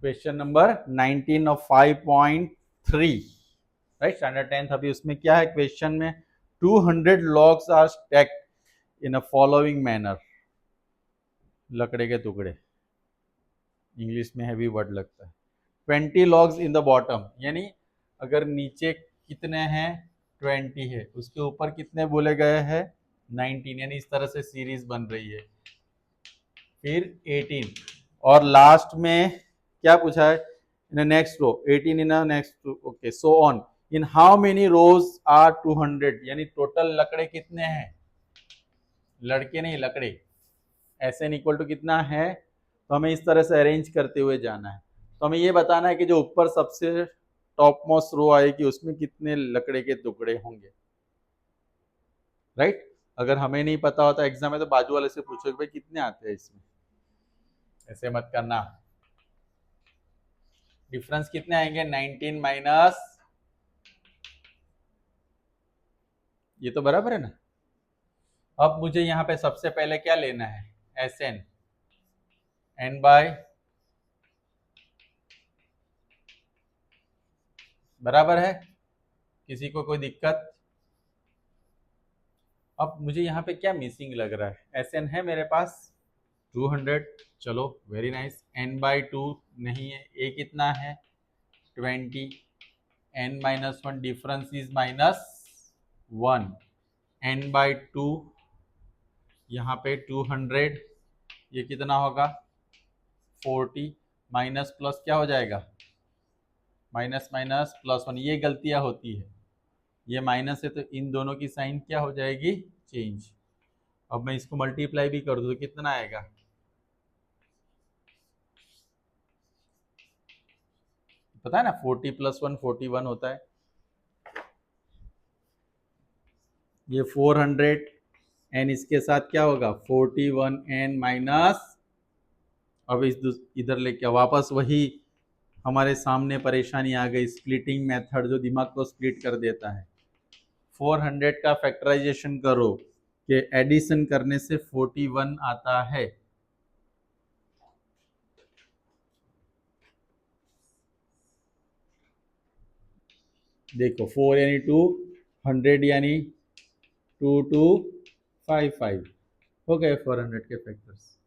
Question number 19 of 5.3, right, standard 10th। अभी उसमें क्या है क्वेश्चन में, 200 logs are stacked in a following manner. लकड़े के टुकड़े, इंग्लिश में हैवी वर्ड लगता है। 20 लॉग्स इन द बॉटम, यानी अगर नीचे कितने हैं 20 है, उसके ऊपर कितने बोले गए हैं 19, यानी इस तरह से सीरीज बन रही है। फिर 18 और लास्ट में क्या पूछा है, in next row 18 in next row, okay, so on. In how many rows are 200, यानी टोटल लकड़े कितने हैं, लड़के नहीं लकड़े। एस एन इक्वल टू कितना है, तो हमें इस तरह से अरेंज करते हुए जाना है। तो हमें ये बताना है कि जो ऊपर सबसे टॉप मोस्ट रो आएगी उसमें कितने लकड़े के टुकड़े होंगे, राइट। अगर हमें नहीं पता होता एग्जाम में तो बाजू वाले से पूछोगे भाई कितने आते हैं इसमें, ऐसे मत करना। डिफरेंस कितने आएंगे 19 माइनस, ये तो बराबर है ना। अब मुझे यहाँ पे सबसे पहले क्या लेना है, एस एन, एन बाय, बराबर है, किसी को कोई दिक्कत। अब मुझे यहाँ पे क्या मिसिंग लग रहा है, एस एन है मेरे पास 200, चलो वेरी नाइस। एन बाई 2 नहीं है, ए कितना है 20, n minus 1, difference is -1, n by 2, यहाँ पे 200, ये कितना होगा 40, माइनस प्लस क्या हो जाएगा, माइनस माइनस प्लस 1, ये गलतियां होती है, ये माइनस है तो इन दोनों की साइन क्या हो जाएगी, चेंज। अब मैं इसको मल्टीप्लाई भी कर दूं तो कितना आएगा, पता है ना 40 + 1 41 होता है। ये 400 एन, इसके साथ क्या होगा 41 एन माइनस, अब इस इधर लेके वापस वही हमारे सामने परेशानी आ गई, स्प्लिटिंग मेथड जो दिमाग को स्प्लिट कर देता है। 400 का फैक्टराइजेशन करो कि एडिशन करने से 41 आता है। देखो 4 यानी 2, 100 यानी 2 2 5 5, हो गए 400 के फैक्टर्स।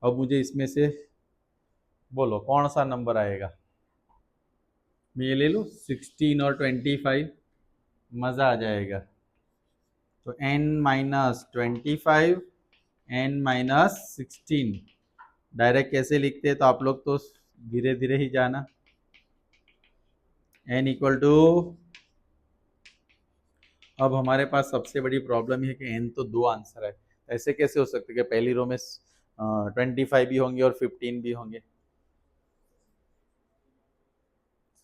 अब मुझे इसमें से बोलो कौन सा नंबर आएगा, मैं ये ले लूँ 16 और 25, मज़ा आ जाएगा। तो n minus 25, n minus 16, direct कैसे लिखते हैं तो आप लोग तो धीरे धीरे ही जाना। n इक्वल टू, अब हमारे पास सबसे बड़ी प्रॉब्लम है कि n तो 2 आंसर है, ऐसे कैसे हो सकते कि पहली रो में 25 भी होंगे और 15 भी होंगे,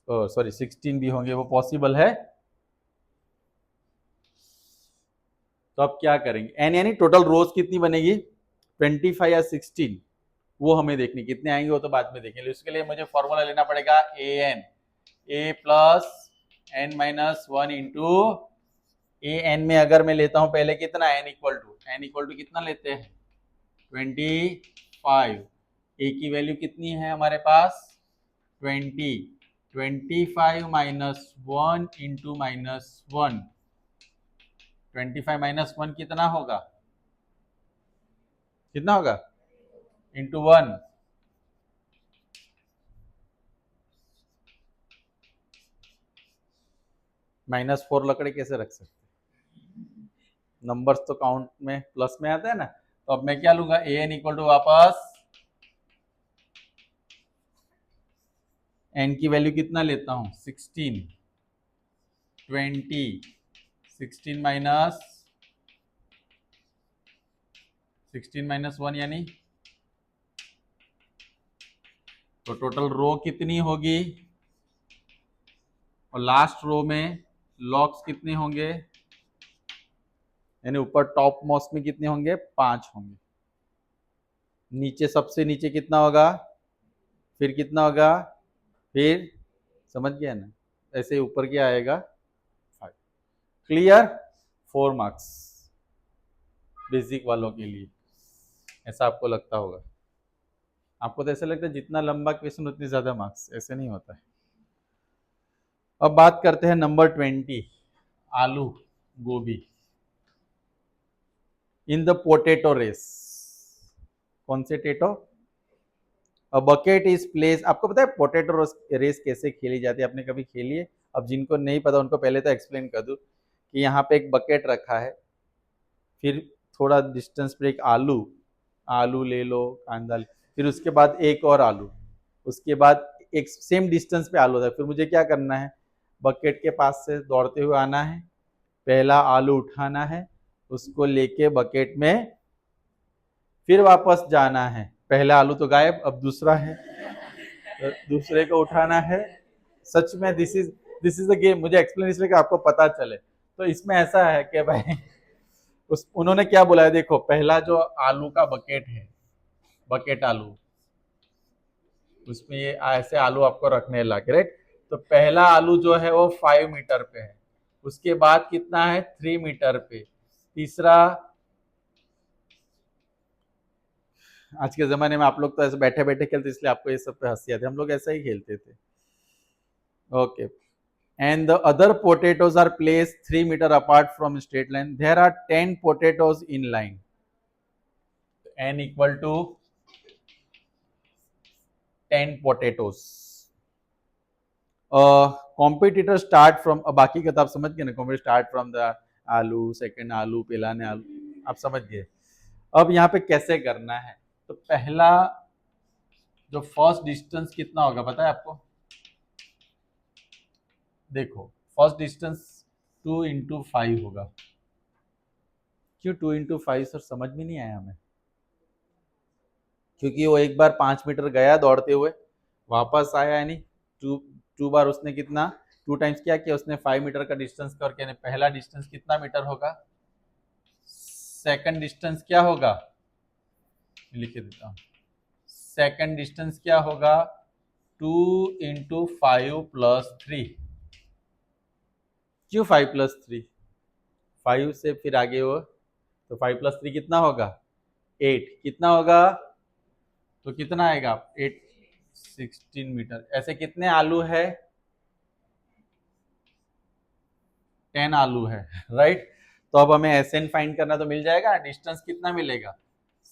सॉरी 16 भी होंगे, वो पॉसिबल है। तो अब क्या करेंगे, n यानी टोटल रोज कितनी बनेगी 25 या 16, वो हमें देखनी, कितने आएंगे वो तो बाद में देखेंगे। उसके लिए मुझे फॉर्मूला लेना पड़ेगा A N, A plus N minus 1 into A N में अगर मैं लेता हूं पहले कितना, एन इक्वल टू कितना लेते हैं 25, ए की वैल्यू कितनी है हमारे पास 20, 25 माइनस 1 इंटू -1, 25 माइनस 1 कितना होगा, कितना होगा इंटू 1, -4 लकड़े कैसे रख सकते, नंबर्स तो काउंट में प्लस में आता है ना। तो अब मैं क्या लूंगा, ए एन इक्वल टू वापस एन की वैल्यू कितना लेता हूं 16, 20, 16 माइनस 1 यानी, तो टोटल रो कितनी होगी, और लास्ट रो में लॉक्स कितने होंगे, यानी ऊपर टॉप मोस्ट में कितने होंगे 5 होंगे, नीचे सबसे नीचे कितना होगा, फिर कितना होगा, फिर समझ गया ना, ऐसे ऊपर क्या आएगा 5। क्लियर, 4 मार्क्स बेसिक वालों के लिए, ऐसा आपको लगता होगा। आपको तो ऐसा लगता है जितना लंबा क्वेश्चन उतनी ज्यादा मार्क्स, ऐसे नहीं होता है। अब बात करते हैं नंबर 20, आलू गोभी इन द पोटैटो रेस। कौन से टेटो? A bucket is place. आपको पता है पोटैटो रेस कैसे खेली जाती है? आपने कभी खेली है? अब जिनको नहीं पता उनको पहले तो एक्सप्लेन कर दूं कि यहाँ पे एक बकेट रखा है, फिर थोड़ा डिस्टेंस पे एक आलू, आलू ले लो, कांदा ले, फिर उसके बाद एक और आलू, उसके बाद एक सेम डिस्टेंस पे आलू होता है। फिर मुझे क्या करना है? बकेट के पास से दौड़ते हुए आना है, पहला आलू उठाना है, उसको लेके बकेट में फिर वापस जाना है। पहला आलू तो गायब, अब दूसरा है, तो दूसरे को उठाना है। सच में दिस इज द गेम। मुझे एक्सप्लेन इसलिए कि आपको पता चले। तो इसमें ऐसा है कि भाई उन्होंने क्या बोला है, देखो पहला जो आलू का बकेट है, बकेट आलू, उसमें ये ऐसे आलू आपको रखने लगे, राइट? तो पहला आलू जो है वो 5 मीटर पे है, उसके बाद कितना है 3 मीटर पे, तीसरा, आज के जमाने में आप लोग तो ऐसे बैठे बैठे खेलते इसलिए आपको ये सब पे हंसी आती है, हम लोग ऐसा ही खेलते थे। Okay, and the other potatoes are placed 3 meter apart from straight line. There are 10 potatoes in line. N equal to 10 potatoes. Competitor start from, बाकी का तो आप समझ गए ना, competitor start from the आलू, सेकंड आलू, पहला ने आलू, आप समझ गए। अब यहाँ पे कैसे करना है? तो पहला जो फर्स्ट डिस्टेंस कितना होगा पता है आपको? देखो फर्स्ट डिस्टेंस 2 इंटू 5 होगा। क्यों 2 इंटू 5 सर? समझ में नहीं आया हमें। क्योंकि वो एक बार 5 मीटर गया दौड़ते हुए, वापस आया, यानी टू बार उसने कितना, 2 टाइम्स क्या किया उसने, 5 मीटर का डिस्टेंस कवर किया। पहला डिस्टेंस कितना मीटर होगा? सेकंड डिस्टेंस क्या होगा? लिख देता हूं, सेकंड डिस्टेंस क्या होगा? 2 इंटू 5 प्लस 3। क्यों 5 प्लस 3? 5 से फिर आगे वो, तो 5 प्लस 3 कितना होगा? 8। कितना होगा? तो कितना आएगा? 8, 16 मीटर। ऐसे कितने आलू है? 10 आलू है, राइट? तो अब हमें SN फाइंड करना, तो मिल जाएगा डिस्टेंस कितना मिलेगा?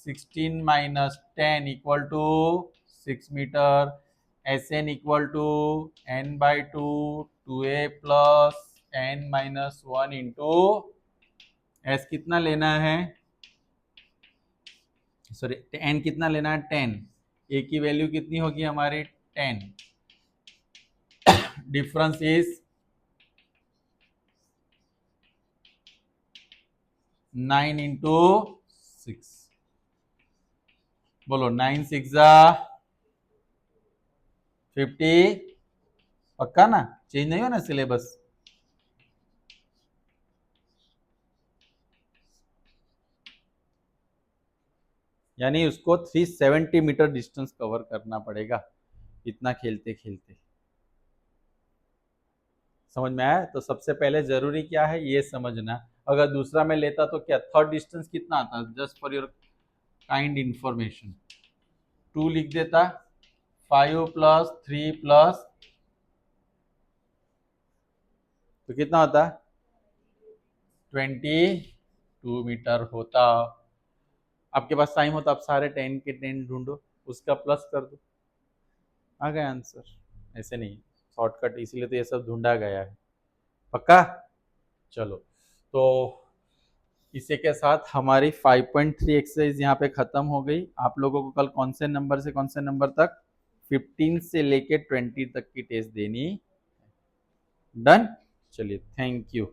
16 minus 10 equal to 6 metre. SN equal to n by 2 2a plus n minus 1 into S कितना लेना है, सॉरी n कितना लेना है? 10। a की वैल्यू कितनी होगी हमारी? 10। Difference is 9 into 6। बोलो 9 6 50। पक्का ना? चेंज नहीं हो ना सिलेबस? यानी उसको 370 मीटर डिस्टेंस कवर करना पड़ेगा इतना खेलते खेलते। समझ में आया? तो सबसे पहले जरूरी क्या है ये समझना। अगर दूसरा में लेता तो क्या थर्ड डिस्टेंस कितना आता? Just for your kind information 2 लिख देता, 5 प्लस 3 प्लस, तो कितना होता? 22 मीटर होता। आपके पास टाइम हो तो आप सारे 10 के 10 ढूंढो, उसका प्लस कर दो, आ गया आंसर। ऐसे नहीं, शॉर्टकट इसीलिए तो ये सब ढूंढा गया है। पक्का? चलो, तो इसी के साथ हमारी 5.3 एक्सरसाइज यहाँ पे खत्म हो गई। आप लोगों को कल कौन से नंबर से कौन से नंबर तक? 15 से लेके 20 तक की टेस्ट देनी। डन? चलिए, थैंक यू।